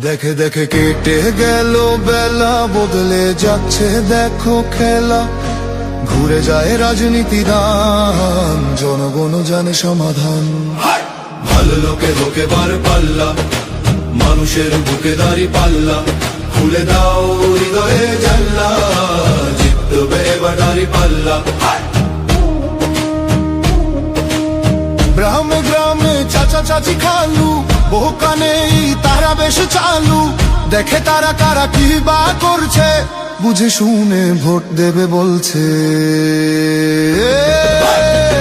দেখে দেখে কেটে গেল বেলা, বদলে যাচ্ছে দেখো খেলা। ঘুরে যায় রাজনীতি দান, জনগণ জানে সমাধান। ভালো লোকে লোকে বার পাল্লা, মানুষের বুকে দাঁড়ি পাল্লা। খুলে দাও হৃদয়ে জানলা, জিতবে এবার দাঁড়ি পাল্লা। গ্রামে গ্রামে চাচা চাচি খালু, বহু কানে তারা বেশ চালু। দেখে তারা কারা কি বা করছে, বুঝে শুনে ভোট দেবে বলছে।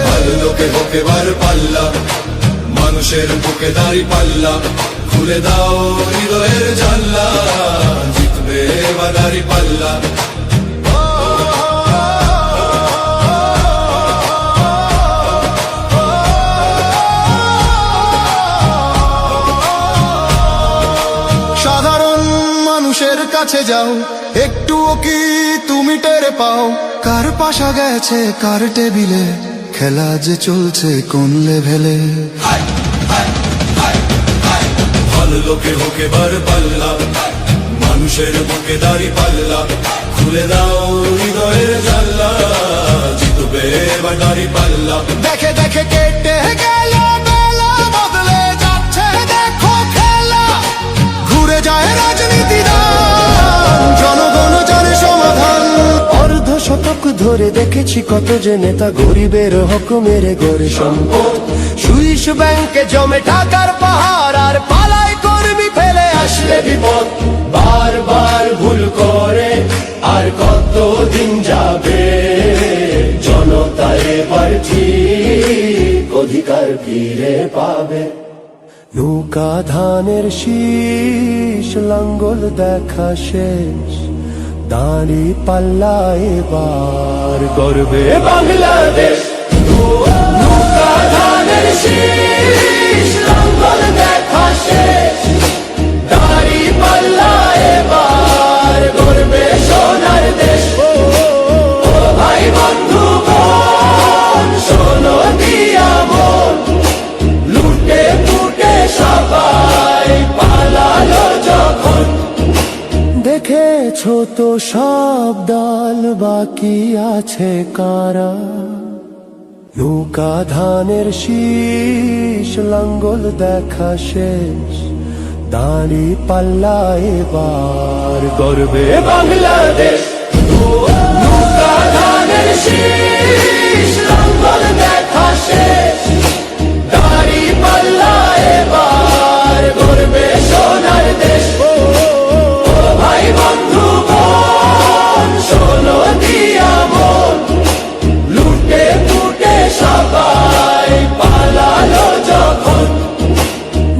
ভালো লোকে লোকে বার পাল্লা, মানুষের বুকে দাঁড়ি পাল্লা। খুলে দাও হৃদয়ের জানলা, জিতবে এবার দাঁড়ি পাল্লা। সাধারণ মানুষের কাছে যাও, একটুও কি তুমি টের পাও? কার পাশা গেছে কার টেবিলে, খেলা যে চলছে কোন লেভেলে। ভালো লোকে হোকে বার পাল্লা, মানুষের বুকে দাঁড়ি পাল্লা। খুলে দাও হৃদয়ের জানলা, জিতবে এবার দাঁড়ি পাল্লা। দেখে দেখে কেটে গেল বেলা, বদলে যাচ্ছে দেখো খেলা। ঘুরে যায় রাজনীতি দান, জনগণ জানে সমাধান। অর্ধ শতক ধরে দেখেছি কত যে নেতা গরিবের হক মেরে গড়ে সম্পদ। সুইস ব্যাংকে জমে টাকার পাহাড়, আর পালায় কর্মী ফেলে আসলে বিপদ। বারবার ভুল করে আর কতদিন যাবে, জনতা এবার ঠিক অধিকার ফিরে পাবে। নৌকা ধানের শীষ, লাঙ্গল দেখা শেষ, দাঁড়ি পাল্লা এবার গর্বে বাংলাদেশ। নৌকা ধানের শীষ, লাঙ্গল দেখা শেষ, দাঁড়ি পাল্লা এবার গর্বে সোনার দেশ। ও ভাই বন্ধু বোন, শোনো দিয়া মন, লুটে পুটে সবাই পালালো যখন। দেখেছো তো সব দল, বাকি আছে কারা? নৌকা ধানের শীষ, লাঙ্গল দেখা শেষ, দাঁড়ি পাল্লা এবার গর্বে বাংলাদেশ। নৌকা ধানের শীষ, লাঙ্গল দেখা শেষ, দাঁড়ি পাল্লা এবার গর্বে সোনার দেশ। ভাই বন্ধু বোন, শোনো দিয়া মন, লুটে পুটে সবাই পালালো যখন।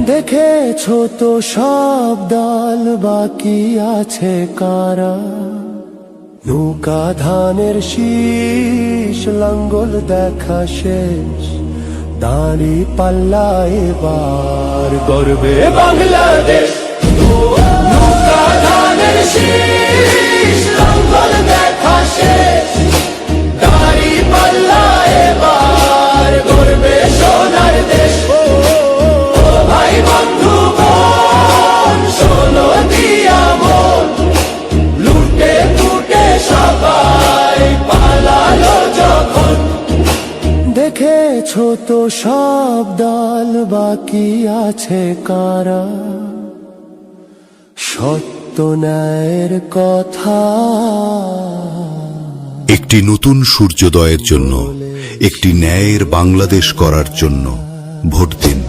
দেখেছো তো সব দল, বাকি আছে কারা? নৌকা ধানের শীষ, লাঙ্গল দেখা শেষ, দাঁড়ি পাল্লা এবার গর্বে বাংলাদেশ। নৌকা ধানের শীষ, লাঙ্গল দেখা শেষ, দাঁড়ি পাল্লা এবার গর্বে সোনার দেশ। ভাই বন্ধু বোন, শোনো দিয়া মন, লুটে পুটে সবাই পালালো যখন। দেখেছো তো সব দল, বাকি আছে কারা? সত্য ন্যায়ের কথা। একটি নতুন সূর্যোদয়ের জন্য, একটি ন্যায়ের বাংলাদেশ করার জন্য ভোট দিন।